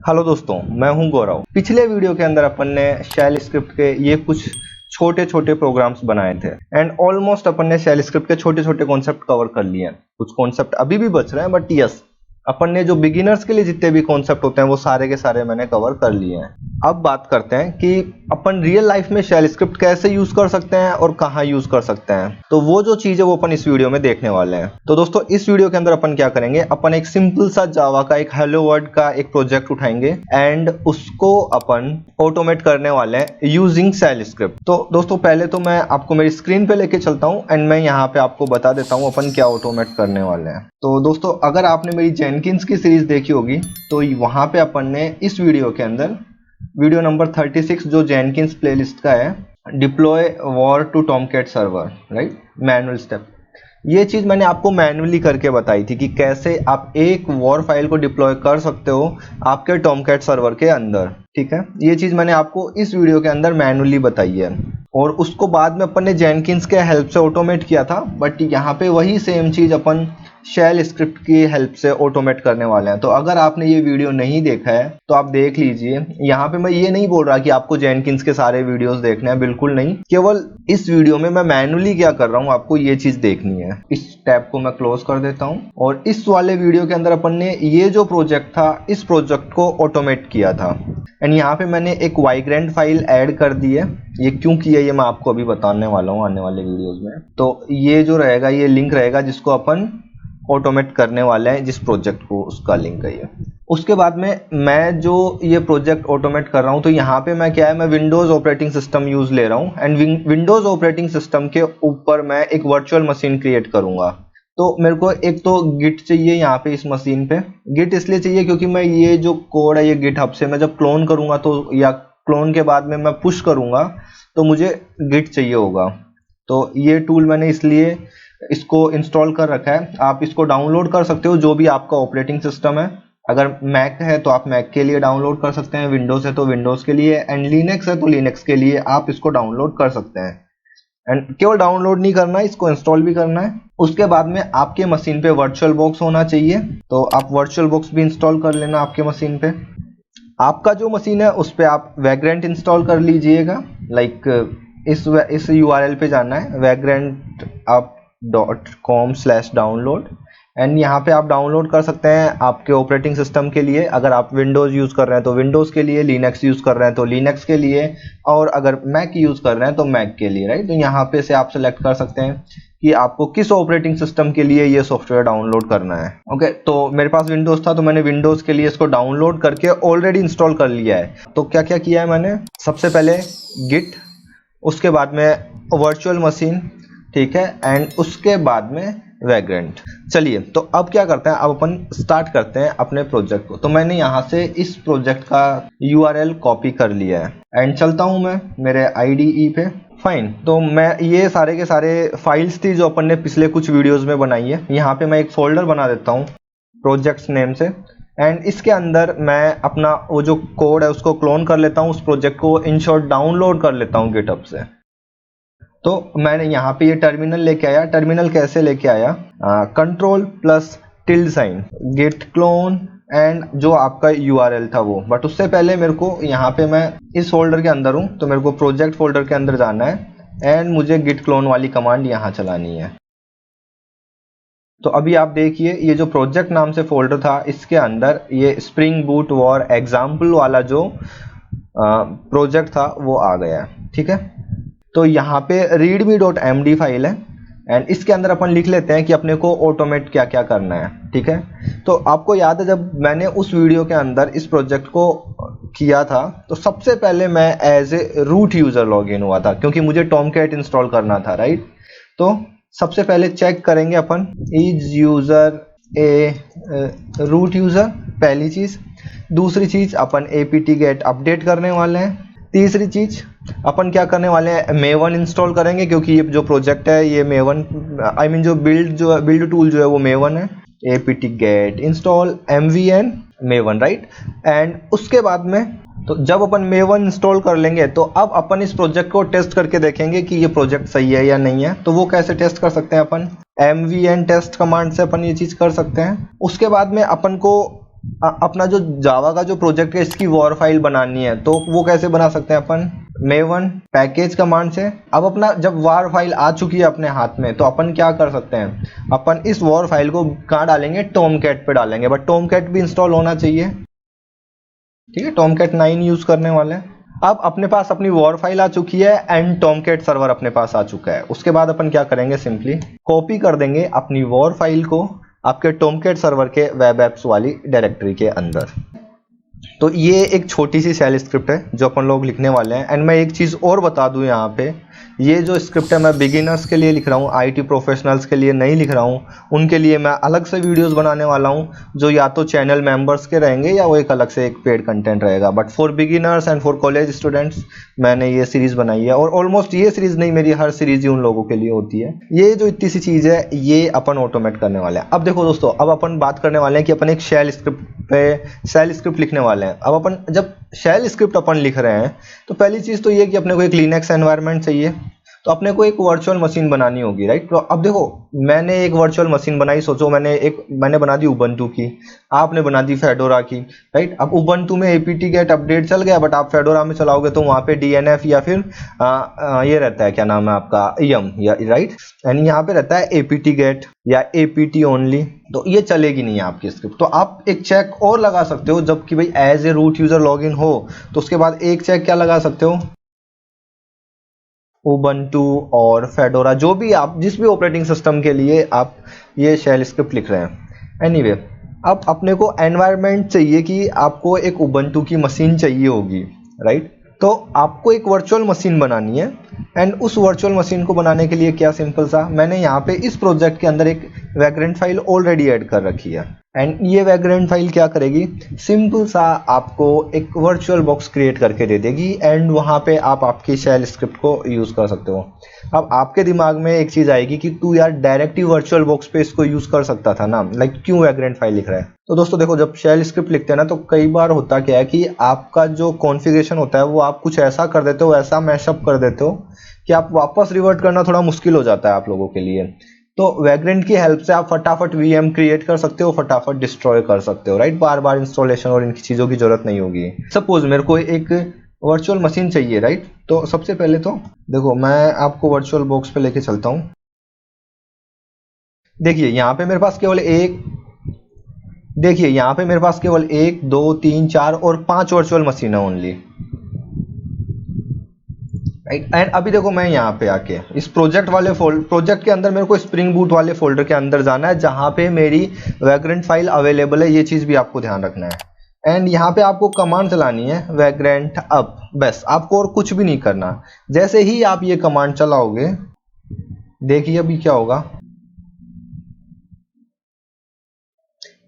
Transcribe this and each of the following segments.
Hello दोस्तों, मैं हूं गौरव। पिछले वीडियो के अंदर अपन ने शेल स्क्रिप्ट के ये कुछ छोटे छोटे प्रोग्राम्स बनाए थे एंड ऑलमोस्ट अपन ने शेल स्क्रिप्ट के छोटे छोटे कॉन्सेप्ट कवर कर लिए हैं। कुछ कॉन्सेप्ट अभी भी बच रहे हैं, बट यस, अपन ने जो बिगिनर्स के लिए जितने भी कॉन्सेप्ट होते हैं वो सारे के सारे मैंने कवर कर लिए हैं। अब बात करते हैं कि अपन रियल लाइफ में शेल स्क्रिप्ट कैसे यूज कर सकते हैं और कहाँ यूज कर सकते हैं। तो वो जो चीज है वो अपन इस वीडियो में देखने वाले हैं। तो दोस्तों, इस वीडियो के अंदर अपन क्या करेंगे, अपन एक सिंपल सा जावा का एक हेलो वर्ल्ड का एक प्रोजेक्ट उठाएंगे एंड उसको अपन ऑटोमेट करने वाले हैं यूजिंग शेल स्क्रिप्ट। तो दोस्तों, पहले तो मैं आपको मेरी स्क्रीन पे लेके चलता हूँ एंड मैं यहाँ पे आपको बता देता हूँ अपन क्या ऑटोमेट करने वाले हैं। तो दोस्तों, अगर आपने मेरी जेनकिंस की सीरीज देखी होगी तो वहां पे अपन ने इस वीडियो के अंदर वीडियो नंबर 36 जो जेनकिंस प्लेलिस्ट का है, deploy war to Tomcat server, right, manual step, ये चीज मैंने आपको मैनुअली करके बताई थी कि कैसे आप एक वॉर फाइल को डिप्लॉय कर सकते हो आपके टॉमकैट सर्वर के अंदर। ठीक है, ये चीज मैंने आपको इस वीडियो के अंदर मैनुअली बताई है और उसको बाद में अपन ने जेनकिंस के हेल्प से ऑटोमेट किया था। बट यहाँ पे वही सेम चीज अपन शेल स्क्रिप्ट की हेल्प से ऑटोमेट करने वाले हैं। तो अगर आपने ये वीडियो नहीं देखा है तो आप देख लीजिए। यहाँ पे मैं ये नहीं बोल रहा कि आपको जेनकिंस के सारे वीडियोस देखने हैं, बिल्कुल नहीं। केवल इस वीडियो में मैं मैनुअली क्या कर रहा हूँ आपको ये चीज देखनी है। इस टैब को मैं क्लोज कर देता हूँ और इस वाले वीडियो के अंदर अपन ने ये जो प्रोजेक्ट था इस प्रोजेक्ट को ऑटोमेट किया था एंड यहाँ पे मैंने एक वाइग्रेंट फाइल ऐड कर दी है। ये क्यों किया ये मैं आपको अभी बताने वाला हूँ आने वाले वीडियोस में। तो ये जो रहेगा ये लिंक रहेगा जिसको अपन ऑटोमेट करने वाले हैं, जिस प्रोजेक्ट को, उसका लिंक है ये। उसके बाद में मैं जो ये प्रोजेक्ट ऑटोमेट कर रहा हूँ तो यहाँ पे मैं क्या है, मैं विंडोज ऑपरेटिंग सिस्टम यूज ले रहा हूँ एंड विंडोज ऑपरेटिंग सिस्टम के ऊपर मैं एक वर्चुअल मशीन क्रिएट करूंगा। तो मेरे को एक तो गिट चाहिए यहाँ पे इस मशीन पे। गिट इसलिए चाहिए क्योंकि मैं ये जो कोड है ये गिटहब से मैं जब क्लोन करूंगा तो, या क्लोन के बाद में मैं पुश करूंगा तो मुझे गिट चाहिए होगा। तो ये टूल मैंने इसलिए इसको इंस्टॉल कर रखा है। आप इसको डाउनलोड कर सकते हो जो भी आपका ऑपरेटिंग सिस्टम है। अगर मैक है तो आप मैक के लिए डाउनलोड कर सकते हैं, विंडोज है तो विंडोज के लिए, एंड लिनक्स है तो लिनक्स के लिए आप इसको डाउनलोड कर सकते हैं। एंड केवल डाउनलोड नहीं करना है, इसको इंस्टॉल भी करना है। उसके बाद में आपके मशीन पे वर्चुअल बॉक्स होना चाहिए, तो आप वर्चुअल बॉक्स भी इंस्टॉल कर लेना आपके मशीन पे। आपका जो मशीन है उस पर आप वैग्रेंट इंस्टॉल कर लीजिएगा। लाइक इस URL पे जाना है vagrant.com/download एंड यहाँ पे आप डाउनलोड कर सकते हैं आपके ऑपरेटिंग सिस्टम के लिए। अगर आप विंडोज यूज कर रहे हैं तो विंडोज के लिए, लिनक्स यूज कर रहे हैं तो लिनक्स के लिए, और अगर मैक यूज कर रहे हैं तो मैक के लिए, राइट। तो यहाँ पे से आप सेलेक्ट कर सकते हैं कि आपको किस ऑपरेटिंग सिस्टम के लिए ये सॉफ्टवेयर डाउनलोड करना है। ओके, तो मेरे पास विंडोज था तो मैंने विंडोज के लिए इसको डाउनलोड करके ऑलरेडी इंस्टॉल कर लिया है। तो क्या क्या किया है मैंने, सबसे पहले गिट, उसके बाद में वर्चुअल मशीन, ठीक है, एंड उसके बाद में वैग्रेंट। चलिए, तो अब क्या करते हैं, अब अपन स्टार्ट करते हैं अपने प्रोजेक्ट को। तो मैंने यहाँ से इस प्रोजेक्ट का URL कॉपी कर लिया है एंड चलता हूँ मैं मेरे IDE पे। फाइन, तो मैं ये सारे के सारे फाइल्स थी जो अपन ने पिछले कुछ वीडियोस में बनाई है। यहाँ पे मैं एक फोल्डर बना देता हूँ प्रोजेक्ट्स नेम से एंड इसके अंदर मैं अपना वो जो कोड है उसको क्लोन कर लेता हूँ, उस प्रोजेक्ट को इन शॉर्ट डाउनलोड कर लेता हूँ गिटहब से। तो मैंने यहाँ पे ये टर्मिनल लेके आया। टर्मिनल कैसे लेके आया, Ctrl+tilde git clone एंड जो आपका URL था वो। बट उससे पहले मेरे को यहाँ पे, मैं इस फोल्डर के अंदर हूँ तो मेरे को प्रोजेक्ट फोल्डर के अंदर जाना है एंड मुझे git clone वाली कमांड यहाँ चलानी है। तो अभी आप देखिए, ये जो प्रोजेक्ट नाम से फोल्डर था इसके अंदर ये स्प्रिंग बूट वॉर एग्जाम्पल वाला जो प्रोजेक्ट था वो आ गया, ठीक है। तो यहाँ पे readme.md फाइल है एंड इसके अंदर अपन लिख लेते हैं कि अपने को ऑटोमेट क्या क्या करना है, ठीक है। तो आपको याद है जब मैंने उस वीडियो के अंदर इस प्रोजेक्ट को किया था तो सबसे पहले मैं as a root user login हुआ था क्योंकि मुझे टॉमकैट इंस्टॉल करना था, राइट। तो सबसे पहले चेक करेंगे अपन, is user a root user, पहली चीज। दूसरी चीज, अपन apt-get अपडेट करने वाले हैं। तीसरी चीज, अपन क्या करने वाले हैं, मेवन इंस्टॉल करेंगे क्योंकि ये जो प्रोजेक्ट है ये मेवन, जो बिल्ड टूल जो है वो मेवन है। apt-get install mvn maven, right. And उसके बाद में, तो जब अपन मेवन इंस्टॉल कर लेंगे तो अब अपन इस प्रोजेक्ट को टेस्ट करके देखेंगे कि ये प्रोजेक्ट सही है या नहीं है। तो वो कैसे टेस्ट कर सकते हैं अपन, mvn टेस्ट कमांड से अपन ये चीज कर सकते हैं। उसके बाद में अपन को अपना जो जावा का जो प्रोजेक्ट है इसकी वॉर फाइल बनानी है, तो वो कैसे बना सकते हैं अपन, मेवन पैकेज कमांड से। अब अपना जब वॉर फाइल आ चुकी है अपने हाथ में, तो अपन क्या कर सकते हैं, अपन इस वॉर फाइल को कहाँ डालेंगे, टॉमकैट पे डालेंगे, बट टॉमकैट भी इंस्टॉल होना चाहिए, ठीक है, टॉमकैट 9 यूज करने वाले हैं। अब अपने पास अपनी वॉर फाइल आ चुकी है एंड टॉमकैट सर्वर अपने पास आ चुका है। उसके बाद अपन क्या करेंगे, सिंपली कॉपी कर देंगे अपनी वॉर फाइल को आपके टॉमकैट सर्वर के वेब एप्स वाली डायरेक्टरी के अंदर। तो ये एक छोटी सी शेल स्क्रिप्ट है जो अपन लोग लिखने वाले हैं। एंड मैं एक चीज़ और बता दूं यहाँ पे, ये जो स्क्रिप्ट है मैं बिगिनर्स के लिए लिख रहा हूँ, आईटी प्रोफेशनल्स के लिए नहीं लिख रहा हूँ। उनके लिए मैं अलग से वीडियोस बनाने वाला हूँ जो या तो चैनल मेंबर्स के रहेंगे या वो एक अलग से एक पेड कंटेंट रहेगा। But for beginners and for college students मैंने ये सीरीज़ बनाई है, और ऑलमोस्ट ये सीरीज़ नहीं, मेरी हर सीरीज़ ही उन लोगों के लिए होती है। ये जो इतनी सी चीज़ है ये अपन ऑटोमेट करने वाले हैं। अब देखो दोस्तों, अब अपन बात करने वाले हैं कि अपन एक शेल स्क्रिप्ट पे शेल स्क्रिप्ट लिखने वाले हैं। अब अपन जब शेल स्क्रिप्ट अपन लिख रहे हैं तो पहली चीज़ तो ये कि अपने को एक लिनक्स एनवायरनमेंट चाहिए, तो अपने को एक वर्चुअल मशीन बनानी होगी, राइट। तो अब देखो मैंने एक वर्चुअल मशीन बनाई, सोचो मैंने बना दी उबंटू की, आपने बना दी फेडोरा की, राइट। अब उबंटू में एपीटी गेट अपडेट चल गया, बट आप फेडोरा में चलाओगे तो वहाँ पे डीएनएफ या फिर ये रहता है, क्या नाम है आपका, यम, या राइट, यानी यहाँ पे रहता है एपीटी गेट या एपीटी ओनली, तो ये चलेगी नहीं आपकी स्क्रिप्ट। तो आप एक चेक और लगा सकते हो, जबकि भाई as a root user log in हो तो उसके बाद एक चेक क्या लगा सकते हो, उबंटू और फेडोरा, जो भी आप जिस भी ऑपरेटिंग सिस्टम के लिए आप ये शेल स्क्रिप्ट लिख रहे हैं। एनीवे, अब अपने को एनवायरनमेंट चाहिए कि आपको एक उबंटू की मशीन चाहिए होगी, राइट। तो आपको एक वर्चुअल मशीन बनानी है, एंड उस वर्चुअल मशीन को बनाने के लिए क्या, सिंपल सा मैंने यहाँ पे इस प्रोजेक्ट के अंदर एक वैग्रेंट फाइल ऑलरेडी ऐड कर रखी है। एंड ये वैग्रेंट फाइल क्या करेगी, सिंपल सा आपको एक वर्चुअल बॉक्स क्रिएट करके दे देगी, एंड वहाँ पे आप आपकी शेल स्क्रिप्ट को यूज़ कर सकते हो। अब आपके दिमाग में एक चीज़ आएगी कि तू यार डायरेक्ट ही वर्चुअल बॉक्स पे इसको यूज़ कर सकता था ना, लाइक क्यों वैग्रेंट फाइल लिख रहा है। तो दोस्तों देखो, जब शेल स्क्रिप्ट लिखते हैं ना, तो कई बार होता क्या है कि आपका जो कॉन्फ़िगरेशन होता है वो आप कुछ ऐसा कर देते हो, ऐसा मैशअप कर देते हो कि आप वापस रिवर्ट करना थोड़ा मुश्किल हो जाता है आप लोगों के लिए। तो वैग्रेंट की हेल्प से आप फटाफट वीएम क्रिएट कर सकते हो, फटाफट डिस्ट्रॉय कर सकते हो, राइट। बार बार इंस्टॉलेशन और इनकी चीज़ों की जरूरत नहीं होगी। सपोज मेरे को एक वर्चुअल मशीन चाहिए, राइट। तो सबसे पहले तो देखो मैं आपको वर्चुअल बॉक्स पे लेके चलता हूँ। देखिए यहाँ पे मेरे पास केवल एक 2 3 4 और 5 वर्चुअल मशीन है ओनली, राइट। एंड अभी देखो मैं यहाँ पे आके इस प्रोजेक्ट के अंदर मेरे को स्प्रिंग बूट वाले फोल्डर के अंदर जाना है जहाँ पे मेरी वैग्रेंट फाइल अवेलेबल है। ये चीज़ भी आपको ध्यान रखना है। एंड यहाँ पे आपको कमांड चलानी है वैग्रेंट अप, बस आपको और कुछ भी नहीं करना। जैसे ही आप ये कमांड चलाओगे, देखिए अभी क्या होगा,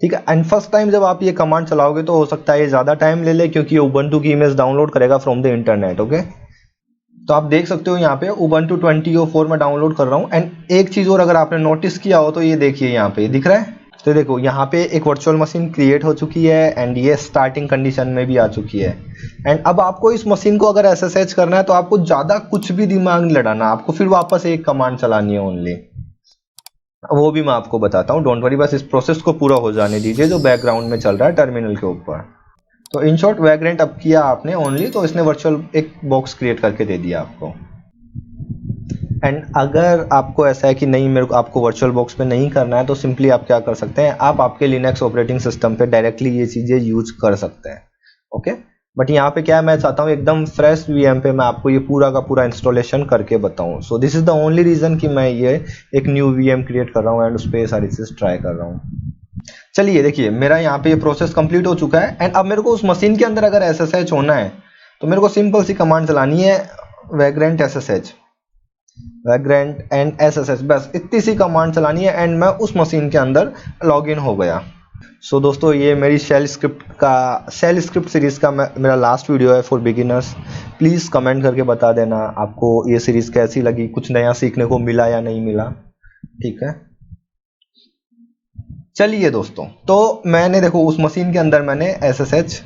ठीक है। एंड फर्स्ट टाइम जब आप ये कमांड चलाओगे तो हो सकता है ये ज़्यादा टाइम ले ले, क्योंकि ये उबंटू की इमेज डाउनलोड करेगा फ्रॉम द इंटरनेट, ओके। तो आप देख सकते हो यहाँ पे उबंटू 2004 में डाउनलोड कर रहा हूँ। एंड एक चीज़ और अगर आपने नोटिस किया हो तो ये देखिए यहाँ पे दिख रहा है। तो देखो यहाँ पे एक वर्चुअल मशीन क्रिएट हो चुकी है, एंड ये स्टार्टिंग कंडीशन में भी आ चुकी है। एंड अब आपको इस मशीन को अगर SSH करना है तो आपको ज़्यादा कुछ भी दिमाग नहीं लड़ाना, आपको फिर वापस एक कमांड चलानी है ओनली। वो भी मैं आपको बताता हूँ, डोंट वरी, बस इस प्रोसेस को पूरा हो जाने दीजिए जो बैकग्राउंड में चल रहा है टर्मिनल के ऊपर। तो इन शॉर्ट वैग्रेंट अप किया आपने ओनली, तो इसने वर्चुअल एक बॉक्स क्रिएट करके दे दिया आपको। एंड अगर आपको ऐसा है कि नहीं मेरे को आपको वर्चुअल बॉक्स पे नहीं करना है, तो सिंपली आप क्या कर सकते हैं, आप आपके लिनक्स ऑपरेटिंग सिस्टम पे डायरेक्टली ये चीज़ें यूज कर सकते हैं, ओके। बट यहाँ पे क्या है, मैं चाहता हूँ एकदम फ्रेश वीएम पे मैं आपको ये पूरा का पूरा इंस्टॉलेशन करके बताऊँ। So this is the only reason कि मैं ये एक न्यू वीएम क्रिएट कर रहा हूँ एंड उस पर सारी चीज़ ट्राई कर रहा हूँ। चलिए देखिए मेरा यहाँ पे ये प्रोसेस कंप्लीट हो चुका है। एंड अब मेरे को उस मशीन के अंदर अगर SSH होना है तो मेरे को सिंपल सी कमांड चलानी है वैग्रेंट एंड SSH, बस इतनी सी कमांड चलानी है एंड मैं उस मशीन के अंदर लॉगिन हो गया। सो दोस्तों ये मेरी शेल स्क्रिप्ट सीरीज़ का मेरा लास्ट वीडियो है फॉर बिगिनर्स। प्लीज़ कमेंट करके बता देना आपको ये सीरीज़ कैसी लगी, कुछ नया सीखने को मिला या नहीं मिला, ठीक है। चलिए दोस्तों, तो मैंने देखो उस मशीन के अंदर मैंने SSH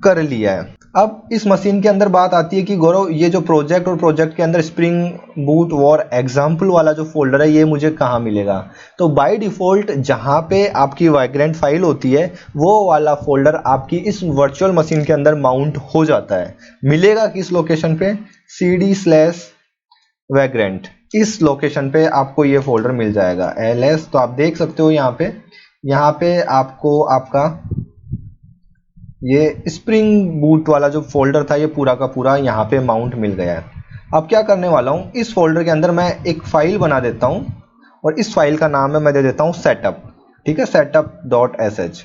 कर लिया है। अब इस मशीन के अंदर बात आती है कि गौरव ये जो प्रोजेक्ट और प्रोजेक्ट के अंदर स्प्रिंग बूट वॉर एग्जाम्पल वाला जो फोल्डर है ये मुझे कहाँ मिलेगा। तो बाय डिफॉल्ट जहाँ पे आपकी वाइग्रेंट फाइल होती है वो वाला फोल्डर आपकी इस वर्चुअल मशीन के अंदर माउंट हो जाता है। मिलेगा किस लोकेशन पे, cd/vagrant, इस लोकेशन पे आपको ये फोल्डर मिल जाएगा ls। तो आप देख सकते हो यहाँ पे आपको आपका ये स्प्रिंग बूट वाला जो फोल्डर था ये पूरा का पूरा यहाँ पे माउंट मिल गया है। अब क्या करने वाला हूँ, इस फोल्डर के अंदर मैं एक फाइल बना देता हूँ और इस फाइल का नाम है मैं दे देता हूँ सेटअप, ठीक है, setup.sh।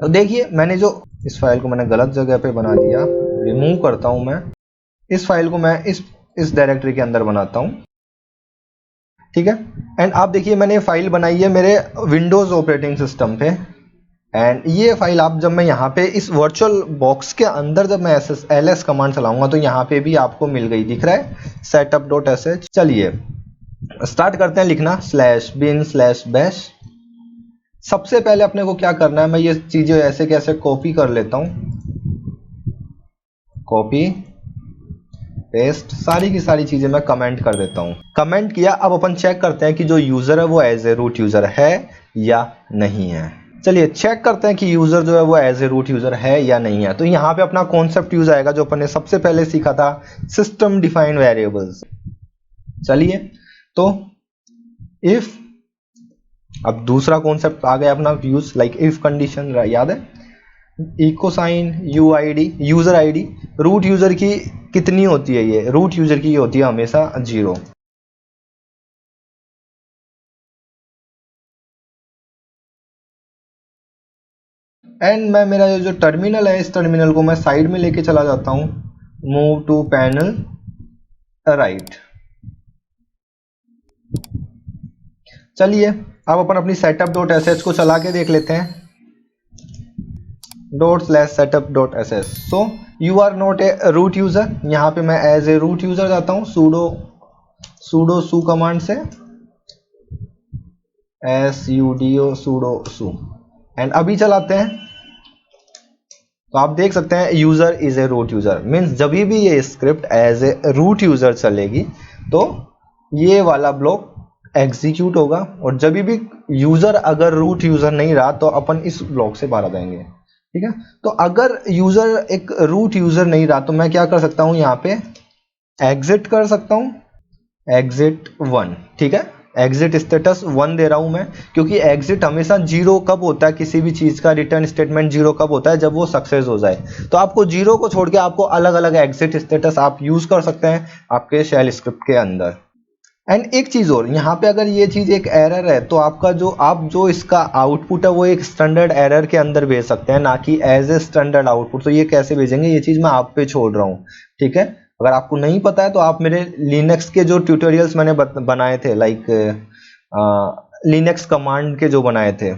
तो देखिए मैंने जो इस फाइल को मैंने गलत जगह पे बना दिया, रिमूव करता हूँ मैं इस फाइल को, मैं इस डायरेक्टरी के अंदर बनाता हूँ, ठीक है। एंड आप देखिए मैंने फाइल बनाई है मेरे विंडोज ऑपरेटिंग सिस्टम पे। एंड ये फाइल आप जब मैं यहाँ पे इस वर्चुअल बॉक्स के अंदर जब मैं ls कमांड चलाऊंगा तो यहाँ पे भी आपको मिल गई, दिख रहा है setup.sh। चलिए स्टार्ट करते हैं लिखना /bin/bash। सबसे पहले अपने को क्या करना है, मैं ये चीजें ऐसे कैसे कॉपी कर लेता हूँ, कॉपी पेस्ट, सारी की सारी चीजें मैं कमेंट कर देता हूँ। कमेंट किया, अब अपन चेक करते हैं कि जो यूजर है वो एज ए रूट यूजर है या नहीं है। चलिए चेक करते हैं कि यूजर जो है वो एज ए रूट यूजर है या नहीं है। तो यहाँ पे अपना कॉन्सेप्ट यूज आएगा जो अपन ने सबसे पहले सीखा था, सिस्टम डिफाइंड वेरिएबल्स। चलिए तो इफ, अब दूसरा कॉन्सेप्ट आ गया अपना यूज, लाइक इफ कंडीशन, याद है, echo sign UID, user ID, root user की कितनी होती है, ये रूट यूजर की होती है हमेशा 0। एंड मैं मेरा जो टर्मिनल है इस टर्मिनल को मैं साइड में लेके चला जाता हूं, मूव टू पैनल राइट। चलिए अब अपन अपनी setup.sh को चला के देख लेते हैं, ./setup.sh। So you are not a root user, यहाँ पे मैं एज ए रूट यूजर जाता हूँ sudo su कमांड से, sudo sudo su। एंड अभी चलाते हैं तो आप देख सकते हैं user is a root user, means जब भी ये script as a root user चलेगी तो ये वाला ब्लॉक एग्जीक्यूट होगा, और जब भी यूजर अगर रूट यूजर नहीं रहा तो अपन इस ब्लॉक से बाहर आ जाएंगे, ठीक है। तो अगर यूजर एक रूट यूजर नहीं रहा तो मैं क्या कर सकता हूं, यहाँ पे एग्जिट कर सकता हूं, एग्जिट 1, ठीक है, एग्जिट स्टेटस 1 दे रहा हूं मैं, क्योंकि एग्जिट हमेशा 0 कब होता है, किसी भी चीज का रिटर्न स्टेटमेंट 0 कब होता है, जब वो सक्सेस हो जाए। तो आपको 0 को छोड़ के आपको अलग अलग एग्जिट स्टेटस आप यूज कर सकते हैं आपके शेल स्क्रिप्ट के अंदर। एंड एक चीज और, यहाँ पे अगर ये चीज एक एरर है तो आपका जो इसका आउटपुट है वो एक स्टैंडर्ड एरर के अंदर भेज सकते हैं, ना कि एज ए स्टैंडर्ड आउटपुट। तो ये कैसे भेजेंगे, ये चीज मैं आप पे छोड़ रहा हूँ, ठीक है। अगर आपको नहीं पता है तो आप मेरे लिनक्स के जो ट्यूटोरियल्स मैंने बनाए थे, लाइक लिनक्स कमांड के जो बनाए थे,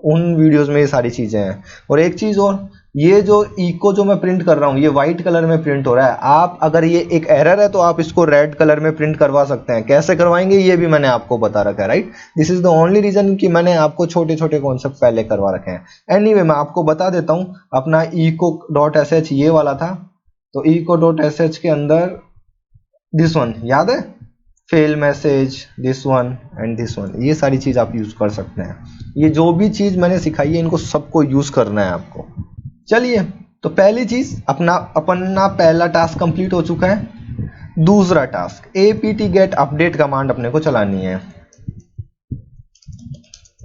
उन वीडियोस में ये सारी चीजें हैं। और एक चीज और, ये जो इको जो मैं प्रिंट कर रहा हूँ ये व्हाइट कलर में प्रिंट हो रहा है, आप अगर ये एक एरर है तो आप इसको रेड कलर में प्रिंट करवा सकते हैं। कैसे करवाएंगे ये भी मैंने आपको बता रखा है, right. This is the only reason कि मैंने आपको छोटे छोटे कॉन्सेप्ट पहले करवा रखे हैं। एनीवे मैं आपको बता देता हूँ, अपना eco.sh ये वाला था, तो eco.sh के अंदर दिस वन याद है, fail message, this one and this one, ये सारी चीज आप यूज कर सकते हैं। ये जो भी चीज मैंने सिखाई है इनको सबको यूज करना है आपको। चलिए तो पहली चीज अपना पहला टास्क कंप्लीट हो चुका है। दूसरा task apt get update command अपने को चलानी है।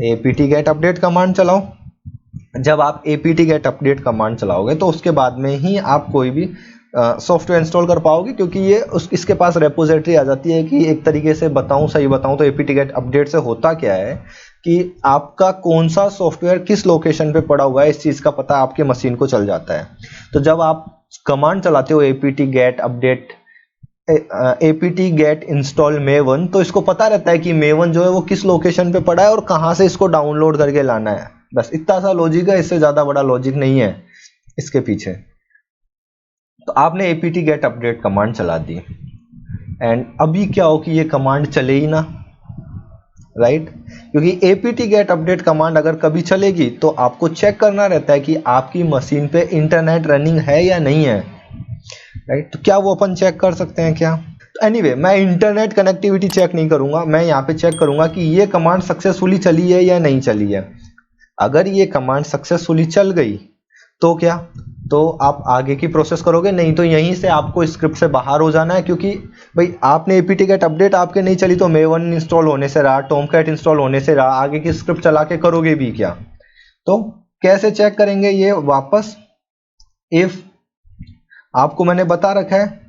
apt get update कमांड चलाओ। जब आप apt get update कमांड चलाओगे तो उसके बाद में ही आप कोई भी सॉफ्टवेयर इंस्टॉल कर पाओगे, क्योंकि ये इसके पास रेपोजिटरी आ जाती है कि एक तरीके से सही बताऊं तो apt get update से होता क्या है कि आपका कौन सा सॉफ्टवेयर किस लोकेशन पे पड़ा हुआ है इस चीज का पता आपके मशीन को चल जाता है। तो जब आप कमांड चलाते हो apt get update apt get install maven, तो इसको पता रहता है कि maven जो है वो किस लोकेशन पे पड़ा है और कहां से इसको डाउनलोड करके लाना है। बस इतना सा लॉजिक है, इससे ज्यादा बड़ा लॉजिक नहीं है इसके पीछे। तो आपने apt get update कमांड चला दी, एंड अभी क्या हो कि ये कमांड चले ही ना, राइट, क्योंकि apt get update कमांड अगर कभी चलेगी तो आपको चेक करना रहता है कि आपकी मशीन पे इंटरनेट रनिंग है या नहीं है, राइट। तो क्या वो अपन चेक कर सकते हैं क्या? एनीवे मैं इंटरनेट कनेक्टिविटी चेक नहीं करूंगा, मैं यहाँ पे चेक करूंगा कि ये कमांड सक्सेसफुली चली है या नहीं चली है। अगर ये कमांड सक्सेसफुली चल गई तो क्या, तो आप आगे की प्रोसेस करोगे, नहीं तो यहीं से आपको स्क्रिप्ट से बाहर हो जाना है, क्योंकि भाई आपने apt get अपडेट आपके नहीं चली तो maven इंस्टॉल होने से रहा, tomcat इंस्टॉल होने से रहा, आगे की स्क्रिप्ट चला के करोगे भी क्या? तो कैसे चेक करेंगे ये वापस? इफ आपको मैंने बता रखा है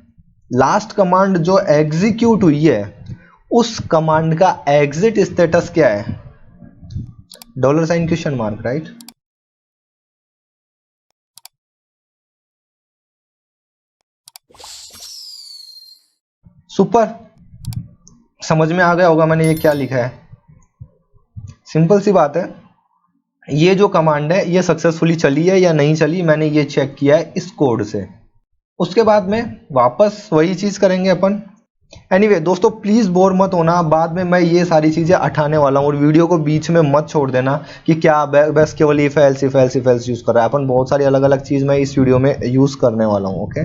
लास्ट कमांड जो एग्जीक्यूट हुई है उस कमांड का एग्जिट स्टेटस क्या है, $! Question mark, right. सुपर, समझ में आ गया होगा मैंने ये क्या लिखा है। सिंपल सी बात है, ये जो कमांड है ये सक्सेसफुली चली है या नहीं चली, मैंने ये चेक किया है इस कोड से। उसके बाद में वापस वही चीज करेंगे अपन। एनीवे दोस्तों प्लीज बोर मत होना, बाद में मैं ये सारी चीजें हटाने वाला हूँ और वीडियो को बीच में मत छोड़ देना कि क्या बस केवल इफ एल्स यूज कर रहा है। अपन बहुत सारी अलग अलग चीज मैं इस वीडियो में यूज करने वाला हूँ। ओके,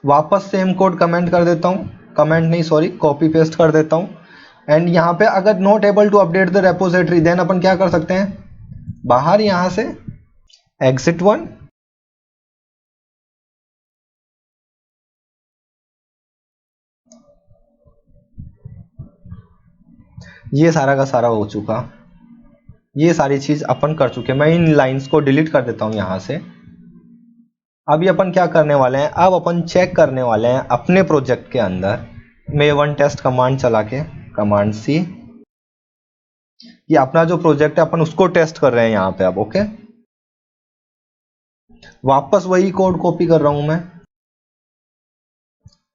वापस सेम कोड कमेंट कर देता हूँ, कमेंट नहीं सॉरी कॉपी पेस्ट कर देता हूँ। एंड यहाँ पे अगर not able to update the repository then अपन क्या कर सकते हैं, बाहर यहां से एग्जिट 1, ये सारा का सारा हो चुका, ये सारी चीज अपन कर चुके। मैं इन लाइंस को डिलीट कर देता हूं यहां से। अभी अपन क्या करने वाले हैं, अब अपन चेक करने वाले हैं अपने प्रोजेक्ट के अंदर maven टेस्ट कमांड चला के, कमांड सी, ये अपना जो प्रोजेक्ट है अपन उसको टेस्ट कर रहे हैं यहां पे अब। ओके, वापस वही कोड कॉपी कर रहा हूं मैं।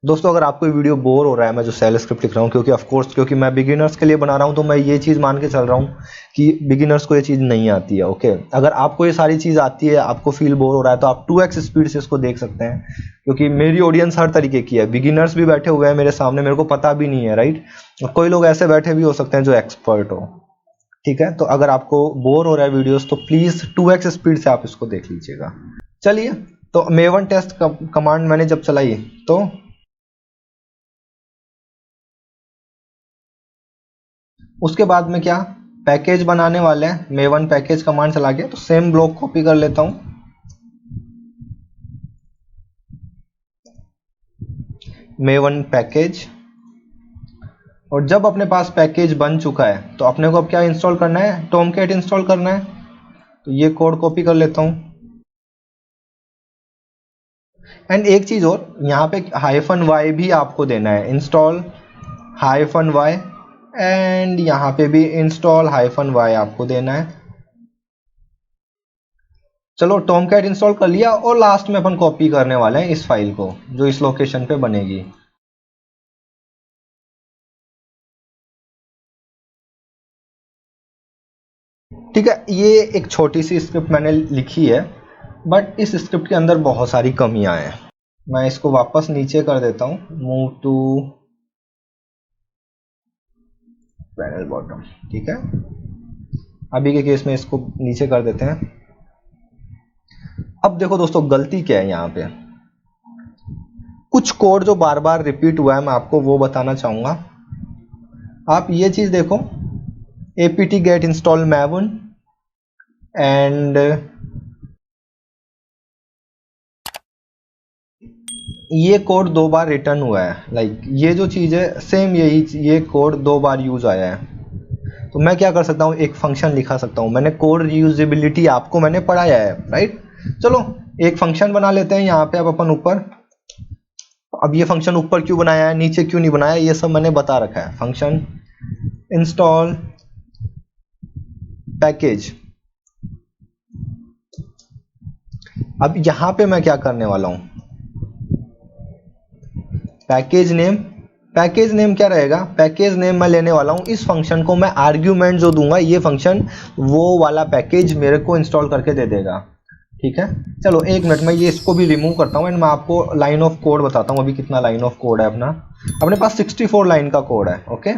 दोस्तों अगर आपको वीडियो बोर हो रहा है, मैं जो शेल स्क्रिप्ट लिख रहा हूँ, क्योंकि ऑफ कोर्स क्योंकि मैं बिगिनर्स के लिए बना रहा हूँ, तो मैं ये चीज मान के चल रहा हूँ कि बिगिनर्स को ये चीज नहीं आती है। ओके, अगर आपको ये सारी चीज आती है, आपको फील बोर हो रहा है, तो आप 2x स्पीड से इसको देख सकते हैं, क्योंकि मेरी ऑडियंस हर तरीके की है। बिगिनर्स भी बैठे हुए हैं मेरे सामने, मेरे को पता भी नहीं है, राइट। कोई लोग ऐसे बैठे भी हो सकते हैं जो एक्सपर्ट हो, ठीक है। तो अगर आपको बोर हो रहा है वीडियोस, तो प्लीज 2x स्पीड से आप इसको देख लीजिएगा। चलिए, तो maven टेस्ट कमांड मैंने जब चलाई तो उसके बाद में क्या, पैकेज बनाने वाले हैं, maven पैकेज कमांड चला के, तो सेम ब्लॉक कॉपी कर लेता हूं, maven पैकेज। और जब अपने पास पैकेज बन चुका है तो अपने को अब क्या इंस्टॉल करना है, tomcat इंस्टॉल करना है। तो ये कोड कॉपी कर लेता हूं। एंड एक चीज और, यहाँ पे -y भी आपको देना है, इंस्टॉल -y, एंड यहाँ पे भी इंस्टॉल -y आपको देना है। चलो tomcat इंस्टॉल कर लिया, और लास्ट में अपन कॉपी करने वाले हैं इस फाइल को जो इस लोकेशन पे बनेगी। ठीक है, ये एक छोटी सी स्क्रिप्ट मैंने लिखी है, बट इस स्क्रिप्ट के अंदर बहुत सारी कमियां हैं। मैं इसको वापस नीचे कर देता हूं, मूव टू पैनल बॉटम, ठीक है। अभी के केस में इसको नीचे कर देते हैं। अब देखो दोस्तों गलती क्या है यहाँ पे, कुछ कोड जो बार बार रिपीट हुआ है, मैं आपको वो बताना चाहूंगा। आप ये चीज देखो, apt get install maven, and ये कोड 2 बार रिटर्न हुआ है। लाइक ये जो चीज है सेम यही, ये कोड 2 बार यूज आया है। तो मैं क्या कर सकता हूँ, एक फंक्शन लिखा सकता हूँ। मैंने कोड रीयूजेबिलिटी आपको मैंने पढ़ाया है, राइट। चलो एक फंक्शन बना लेते हैं यहाँ पे अब अपन ऊपर। अब ये फंक्शन ऊपर क्यों बनाया है, नीचे क्यों नहीं बनाया, ये सब मैंने बता रखा है। Function install package. अब यहां पे मैं क्या करने वाला हूं, पैकेज नेम, पैकेज नेम क्या रहेगा, पैकेज नेम मैं लेने वाला हूं इस फंक्शन को, मैं आर्ग्यूमेंट जो दूंगा ये फंक्शन वो वाला पैकेज मेरे को इंस्टॉल करके दे देगा, ठीक है। चलो एक मिनट में ये इसको भी रिमूव करता हूं, एंड मैं आपको लाइन ऑफ कोड बताता हूं। अभी कितना लाइन ऑफ कोड है अपने पास 64 लाइन का कोड है। Okay,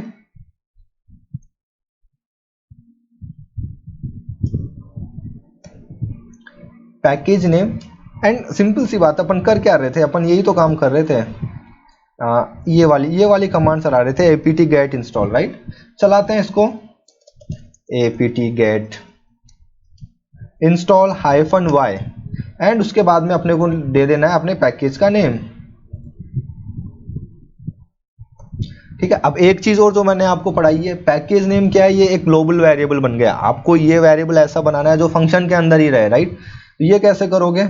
package name and simple सी बात, अपन कर क्या रहे थे, अपन यही तो काम कर रहे थे। ये वाली कमांड चला रहे थे apt get install, राइट। चलाते हैं इसको, apt get install -y and उसके बाद में अपने को दे देना है अपने पैकेज का नेम। ठीक है, अब एक चीज और जो मैंने आपको पढ़ाई है, पैकेज नेम क्या है, ये एक ग्लोबल वेरिएबल बन गया। आपको ये वेरिएबल ऐसा बनाना है जो फंक्शन के अंदर ही रहे, राइट। ये कैसे करोगे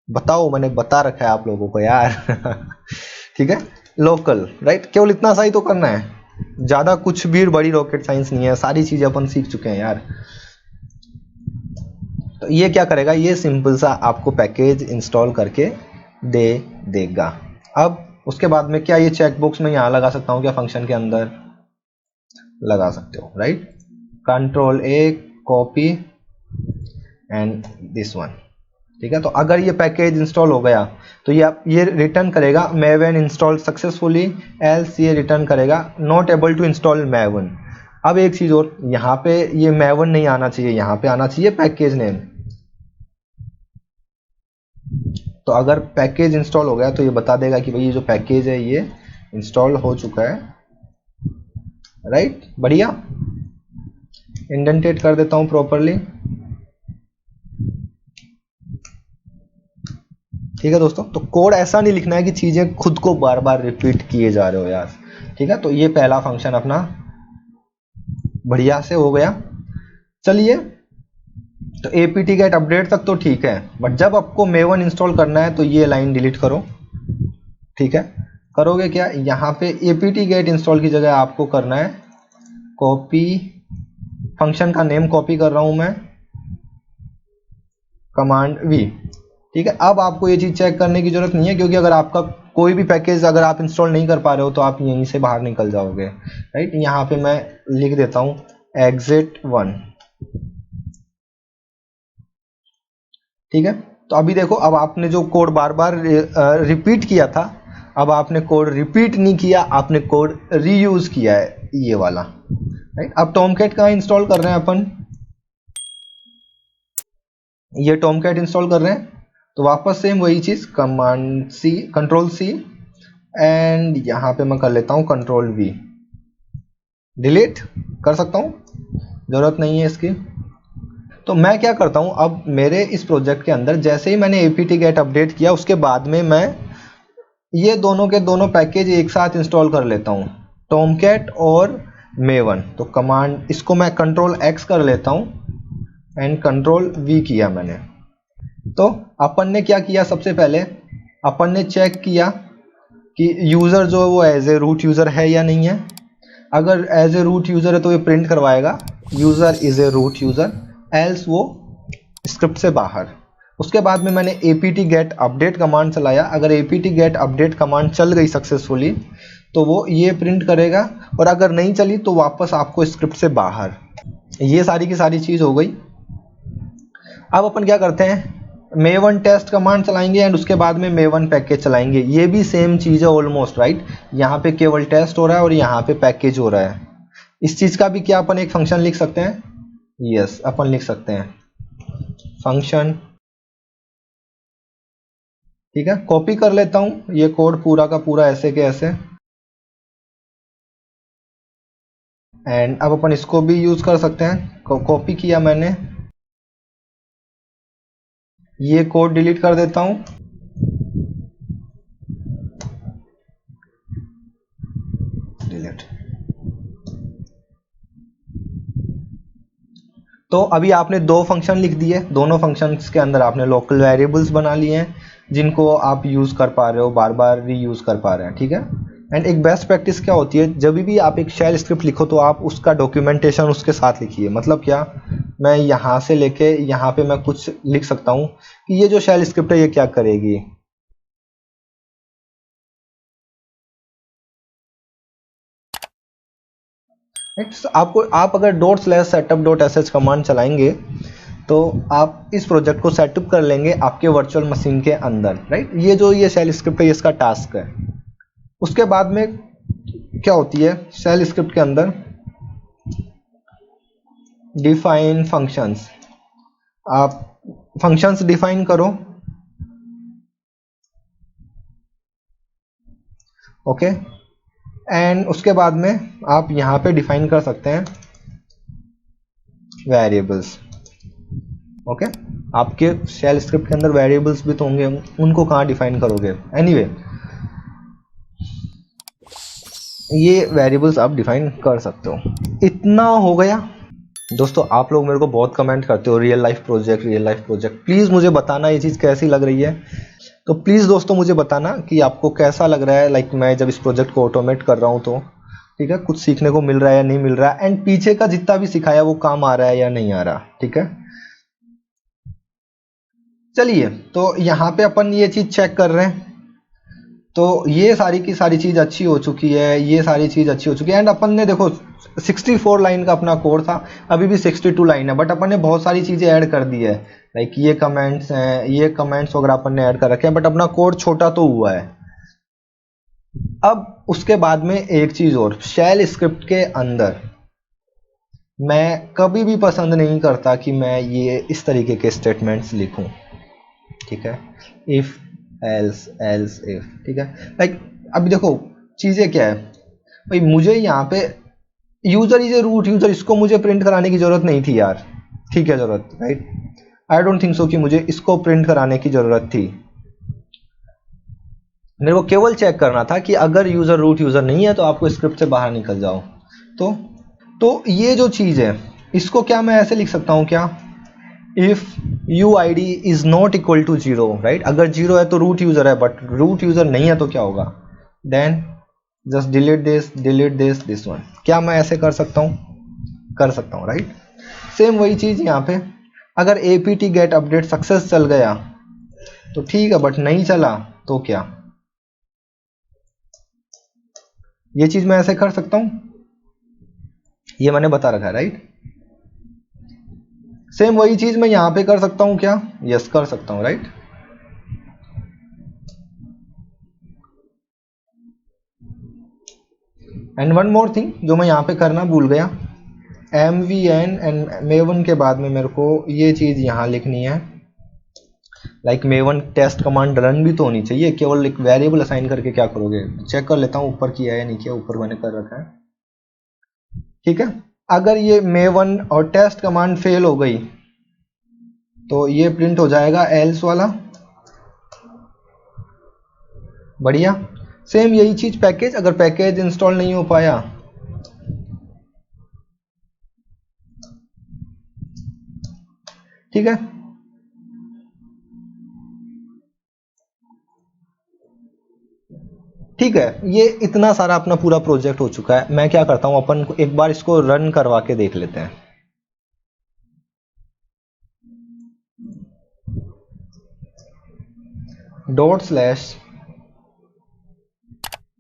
बताओ, मैंने बता रखा है आप लोगों को यार। ठीक है, लोकल, राइट, केवल इतना सा ही तो करना है, ज्यादा कुछ भी बड़ी रॉकेट साइंस नहीं है, सारी चीजें अपन सीख चुके हैं यार। तो ये क्या करेगा, ये सिंपल सा आपको पैकेज इंस्टॉल करके दे देगा। अब उसके बाद में क्या ये चेकबॉक्स में यहां लगा सकता हूं क्या, फंक्शन के अंदर लगा सकते हो, right. Control A copy and this one. ठीक है, तो अगर ये पैकेज इंस्टॉल हो गया तो ये रिटर्न करेगा मेवन इंस्टॉल सक्सेसफुली, एल्स ये रिटर्न करेगा not able to install Maven. अब एक चीज और, यहाँ पे ये मेवन नहीं आना चाहिए, यहाँ पे आना चाहिए पैकेज नेम। तो अगर पैकेज इंस्टॉल हो गया तो ये बता देगा कि भाई ये जो पैकेज है ये इंस्टॉल हो चुका है, राइट। बढ़िया, इंडेंटेट कर देता हूं प्रॉपरली। ठीक है दोस्तों, तो कोड ऐसा नहीं लिखना है कि चीजें खुद को बार बार रिपीट किए जा रहे हो यार। ठीक है, तो ये पहला फंक्शन अपना बढ़िया से हो गया। चलिए, तो apt get अपडेट तक तो ठीक है, बट जब आपको मेवन इंस्टॉल करना है तो ये लाइन डिलीट करो। ठीक है, करोगे क्या, यहाँ पे apt get इंस्टॉल की जगह आपको करना है कॉपी, फंक्शन का नेम कॉपी कर रहा हूं मैं, कमांड v। ठीक है, अब आपको ये चीज चेक करने की जरूरत नहीं है, क्योंकि अगर आपका कोई भी पैकेज अगर आप इंस्टॉल नहीं कर पा रहे हो तो आप यहीं से बाहर निकल जाओगे, राइट। यहाँ पे मैं लिख देता हूं exit1। ठीक है, तो अभी देखो, अब आपने जो कोड बार बार रिपीट किया था, अब आपने कोड रिपीट नहीं किया, आपने कोड रीयूज किया है, ये वाला, राइट। अब टॉमकैट कहाँ इंस्टॉल कर रहे हैं अपन, ये टॉमकैट इंस्टॉल कर रहे हैं, तो वापस सेम वही चीज, command C, control C and यहाँ पे मैं कर लेता हूँ कंट्रोल वी, डिलीट कर सकता हूँ, जरूरत नहीं है इसकी। तो मैं क्या करता हूं, अब मेरे इस प्रोजेक्ट के अंदर जैसे ही मैंने apt get अपडेट किया उसके बाद में मैं ये दोनों के दोनों पैकेज एक साथ इंस्टॉल कर लेता हूं, टॉमकैट और मेवन। तो कमांड, इसको मैं कंट्रोल एक्स कर लेता हूं एंड कंट्रोल वी किया मैंने। तो अपन ने क्या किया, सबसे पहले अपन ने चेक किया कि यूजर जो है वो एज ए रूट यूजर है या नहीं है। अगर एज ए रूट यूजर है तो ये प्रिंट करवाएगा user is a root user, else वो स्क्रिप्ट से बाहर। उसके बाद में मैंने apt get अपडेट कमांड चलाया, अगर apt get अपडेट कमांड चल गई सक्सेसफुली तो वो ये प्रिंट करेगा, और अगर नहीं चली तो वापस आपको स्क्रिप्ट से बाहर। ये सारी की सारी चीज हो गई। अब अपन क्या करते हैं, मेवन टेस्ट कमांड चलाएंगे एंड उसके बाद में मेवन पैकेज चलाएंगे। ये भी सेम चीज है ऑलमोस्ट, राइट। यहाँ पे केवल टेस्ट हो रहा है और यहाँ पे पैकेज हो रहा है। इस चीज का भी क्या अपन एक फंक्शन लिख सकते हैं, यस अपन लिख सकते हैं फंक्शन। ठीक है, कॉपी कर लेता हूं ये कोड पूरा का पूरा ऐसे के ऐसे, एंड अब अपन इसको भी यूज कर सकते हैं। कॉपी किया मैंने, ये कोड डिलीट कर देता हूं, डिलीट। तो अभी आपने दो फंक्शन लिख दिए, दोनों फंक्शंस के अंदर आपने लोकल वेरिएबल्स बना लिए हैं जिनको आप यूज कर पा रहे हो, बार बार रीयूज कर पा रहे हैं। ठीक है, एंड एक बेस्ट प्रैक्टिस क्या होती है, जब भी आप एक शेल स्क्रिप्ट लिखो तो आप उसका डॉक्यूमेंटेशन उसके साथ लिखिए। मतलब क्या, मैं यहाँ से लेके यहाँ पे मैं कुछ लिख सकता हूँ कि ये जो शेल स्क्रिप्ट है ये क्या करेगी। आपको, आप अगर ./setup.sh कमांड चलाएंगे तो आप इस प्रोजेक्ट को सेटअप कर लेंगे आपके वर्चुअल मशीन के अंदर, राइट। ये जो ये शेल स्क्रिप्ट है इसका टास्क है। उसके बाद में क्या होती है शेल स्क्रिप्ट के अंदर, डिफाइन फंक्शंस। आप फंक्शंस डिफाइन करो, ओके, एंड उसके बाद में आप यहाँ पे डिफाइन कर सकते हैं वेरिएबल्स, ओके। आपके शेल स्क्रिप्ट के अंदर वेरिएबल्स भी तो होंगे, उनको कहाँ डिफाइन करोगे? एनीवे ये वेरिएबल्स आप डिफाइन कर सकते हो। इतना हो गया दोस्तों। आप लोग मेरे को बहुत कमेंट करते हो real life project, real life project. Please मुझे बताना ये चीज़ कैसी लग रही है। तो प्लीज़ दोस्तों मुझे बताना कि आपको कैसा लग रहा है, लाइक मैं जब इस प्रोजेक्ट को ऑटोमेट कर रहा हूँ तो ठीक है, कुछ सीखने को मिल रहा है या नहीं मिल रहा है, एंड पीछे का जितना भी सिखाया वो काम आ रहा है या नहीं आ रहा, ठीक है। चलिए, तो यहाँ पे अपन ये चीज़ चेक कर रहे हैं। तो ये सारी की सारी चीज़ अच्छी हो चुकी है, ये सारी चीज़ अच्छी हो चुकी है, एंड अपन ने देखो 64 लाइन का अपना कोड था, अभी भी 62 लाइन है, बट अपन ने बहुत सारी चीज़ें ऐड कर दी है। लाइक ये कमेंट्स हैं, ये कमेंट्स वगैरह अपन ने ऐड कर रखे हैं, बट अपना कोड छोटा तो हुआ है। अब उसके बाद में एक चीज़ और, शेल स्क्रिप्ट के अंदर मैं कभी भी पसंद नहीं करता कि मैं ये इस तरीके के स्टेटमेंट्स लिखूं, ठीक है, इफ एल्स एल्स इफ, ठीक है। लाइक अभी देखो चीज़ें क्या है भाई, मुझे यहाँ पे user is a root user, इसको मुझे प्रिंट कराने की जरूरत नहीं थी यार, ठीक है, जरूरत, right. I don't think so कि मुझे इसको प्रिंट कराने की जरूरत थी। मेरे को केवल चेक करना था कि अगर यूजर रूट यूजर नहीं है तो आपको स्क्रिप्ट से बाहर निकल जाओ। तो ये जो चीज़ है इसको क्या मैं ऐसे लिख सकता हूँ क्या, if U I D is not equal to 0, right. अगर 0 है तो रूट यूजर है, बट रूट यूजर नहीं है तो क्या होगा, then just delete this one. क्या मैं ऐसे कर सकता हूँ? कर सकता हूँ, राइट। सेम वही चीज़ यहाँ पे, अगर apt गेट अपडेट सक्सेस चल गया तो ठीक है, बट नहीं चला तो क्या, ये चीज़ मैं ऐसे कर सकता हूँ, ये मैंने बता रखा है, राइट। सेम वही चीज़ मैं यहाँ पे कर सकता हूँ क्या, यस कर सकता हूँ, right. And one more thing जो मैं यहाँ पे करना भूल गया, mvn एंड maven के बाद में मेरे को ये चीज़ यहाँ लिखनी है, like maven test command run भी तो होनी चाहिए। केवल एक वेरिएबल असाइन करके क्या करोगे, चेक कर लेता हूँ ऊपर किया है या नहीं किया, ऊपर मैंने कर रखा है, ठीक है। अगर ये maven और टेस्ट कमांड फेल हो गई तो ये प्रिंट हो जाएगा एल्स वाला, बढ़िया। सेम यही चीज पैकेज, अगर पैकेज इंस्टॉल नहीं हो पाया ठीक है, ठीक है। ये इतना सारा अपना पूरा प्रोजेक्ट हो चुका है। मैं क्या करता हूं, अपन को एक बार इसको रन करवा के देख लेते हैं।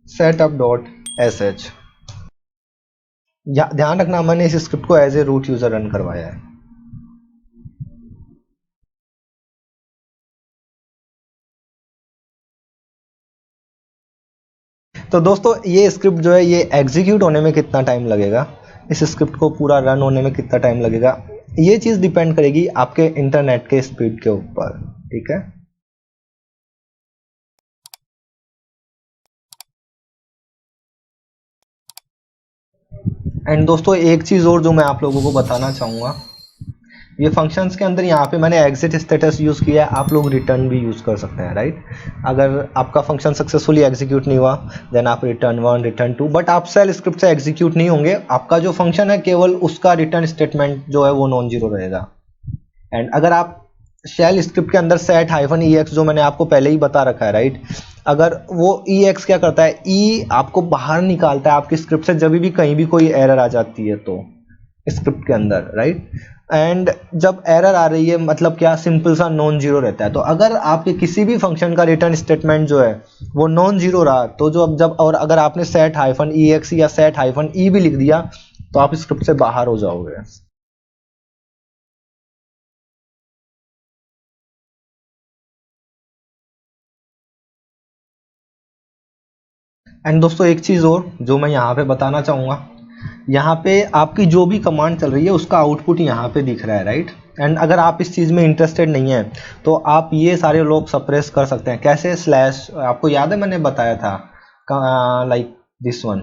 ./setup.sh, ध्यान रखना मैंने इस स्क्रिप्ट को as a root user run करवाया है। तो दोस्तों ये स्क्रिप्ट जो है ये एग्जीक्यूट होने में कितना टाइम लगेगा, इस स्क्रिप्ट को पूरा रन होने में कितना टाइम लगेगा, ये चीज़ डिपेंड करेगी आपके इंटरनेट के स्पीड के ऊपर, ठीक है। एंड दोस्तों एक चीज़ और जो मैं आप लोगों को बताना चाहूँगा, ये फंक्शंस के अंदर यहाँ पे मैंने एग्जिट स्टेटस यूज़ किया है, आप लोग रिटर्न भी यूज़ कर सकते हैं, राइट। अगर आपका फंक्शन सक्सेसफुली एग्जीक्यूट नहीं हुआ देन आप रिटर्न 1 रिटर्न 2, बट आप शेल स्क्रिप्ट से एग्जीक्यूट नहीं होंगे, आपका जो फंक्शन है केवल उसका रिटर्न स्टेटमेंट जो है वो नॉन जीरो रहेगा। एंड अगर आप शेल स्क्रिप्ट के अंदर सेट -ex जो मैंने आपको पहले ही बता रखा है, राइट, अगर वो ex क्या करता है, e आपको बाहर निकालता है आपकी स्क्रिप्ट से जब भी कहीं भी कोई एरर आ जाती है तो स्क्रिप्ट के अंदर, राइट। एंड जब एरर आ रही है मतलब क्या, सिंपल सा नॉन जीरो रहता है। तो अगर आपके किसी भी फंक्शन का रिटर्न स्टेटमेंट जो है वो नॉन जीरो रहा तो जो जब और अगर आपने सेट -ex या सेट -e भी लिख दिया तो आप स्क्रिप्ट से बाहर हो जाओगे। एंड दोस्तों एक चीज़ और जो मैं यहाँ पे बताना चाहूँगा, यहाँ पे आपकी जो भी कमांड चल रही है उसका आउटपुट यहाँ पे दिख रहा है, राइट। एंड अगर आप इस चीज़ में इंटरेस्टेड नहीं है तो आप ये सारे लोग सप्रेस कर सकते हैं। कैसे? स्लैश, आपको याद है मैंने बताया था like this one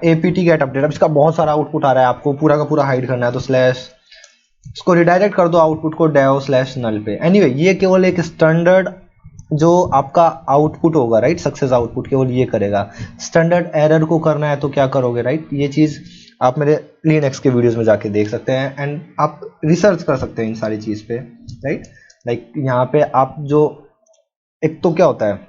APT gate update. अब इसका बहुत सारा आउटपुट आ रहा है, आपको पूरा का पूरा हाइड करना है तो स्लैश इसको रिडायरेक्ट कर दो आउटपुट को dev/null पे। एनीवे ये केवल एक स्टैंडर्ड जो आपका आउटपुट होगा, राइट, सक्सेस आउटपुट केवल ये करेगा। स्टैंडर्ड एरर को करना है तो क्या करोगे, राइट, ये चीज़ आप मेरे लिनक्स के वीडियोस में जाके देख सकते हैं एंड आप रिसर्च कर सकते हैं इन सारी चीज़ पे, राइट। लाइक यहाँ पे आप जो एक तो क्या होता है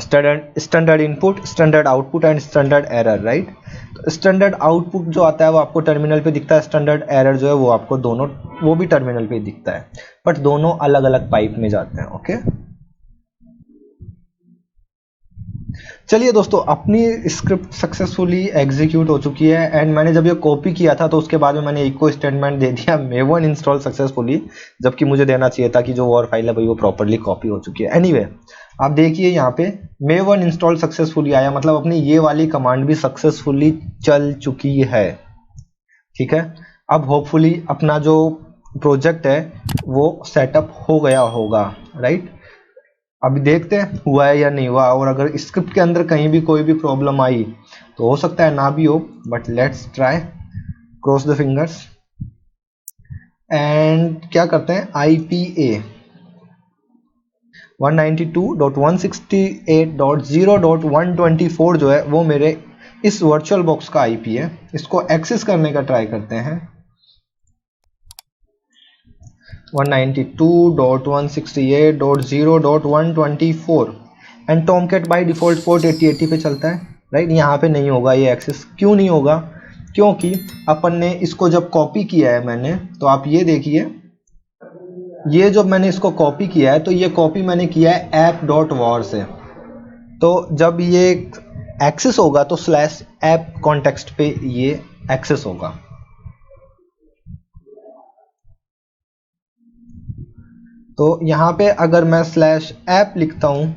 standard input, standard output and standard error, right. तो स्टैंडर्ड आउटपुट जो आता है वो आपको टर्मिनल पे दिखता है, स्टैंडर्ड एरर जो है वो आपको दोनों वो भी टर्मिनल पे दिखता है, बट दोनों अलग अलग पाइप में जाते हैं। ओके, चलिए दोस्तों, अपनी स्क्रिप्ट सक्सेसफुली एग्जीक्यूट हो चुकी है एंड मैंने जब ये कॉपी किया था तो उसके बाद में मैंने इको स्टेटमेंट दे दिया maven इंस्टॉल सक्सेसफुली, जबकि मुझे देना चाहिए था कि जो वॉर फाइल है भाई वो प्रॉपरली कॉपी हो चुकी है। एनीवे आप देखिए यहाँ पे maven इंस्टॉल सक्सेसफुली आया, मतलब अपनी ये वाली कमांड भी सक्सेसफुली चल चुकी है। ठीक है, अब होपफुली अपना जो प्रोजेक्ट है वो सेटअप हो गया होगा, राइट। अभी देखते हैं हुआ है या नहीं हुआ, और अगर स्क्रिप्ट के अंदर कहीं भी कोई भी प्रॉब्लम आई तो हो सकता है ना भी हो, but let's try, cross the fingers. And क्या करते हैं, IPA 192.168.0.124 जो है वो मेरे इस वर्चुअल बॉक्स का IP है। इसको एक्सेस करने का ट्राई करते हैं। 192.168.0.124 and Tomcat by default port 8080 पे चलता है, राइट। यहाँ पे नहीं होगा ये एक्सेस, क्यों नहीं होगा, क्योंकि अपन ने इसको जब कॉपी किया है मैंने, तो आप ये देखिए, ये जब मैंने इसको कॉपी किया है तो ये कॉपी मैंने किया है app.war से, तो जब ये एक्सेस होगा तो /app कॉन्टेक्स्ट पे ये एक्सेस होगा। तो यहाँ पे अगर मैं /app लिखता हूँ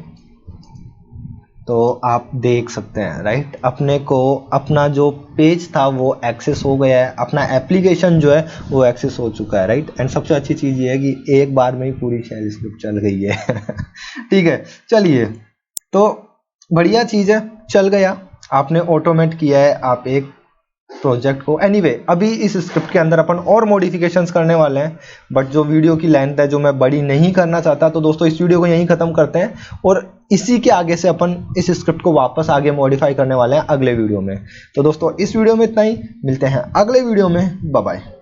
तो आप देख सकते हैं, राइट, अपने को अपना जो पेज था वो एक्सेस हो गया है, अपना एप्लीकेशन जो है वो एक्सेस हो चुका है, राइट। एंड सबसे अच्छी चीज़ ये है कि एक बार में ही पूरी शेल स्क्रिप्ट चल गई है। ठीक है, चलिए, तो बढ़िया चीज़ है, चल गया, आपने ऑटोमेट किया है आप एक प्रोजेक्ट को। एनीवे अभी इस स्क्रिप्ट के अंदर अपन और मॉडिफिकेशंस करने वाले हैं, बट जो वीडियो की लेंथ है जो मैं बड़ी नहीं करना चाहता, तो दोस्तों इस वीडियो को यहीं खत्म करते हैं और इसी के आगे से अपन इस स्क्रिप्ट को वापस आगे मॉडिफाई करने वाले हैं अगले वीडियो में। तो दोस्तों इस वीडियो में इतना ही, मिलते हैं अगले वीडियो में, बाय बाय।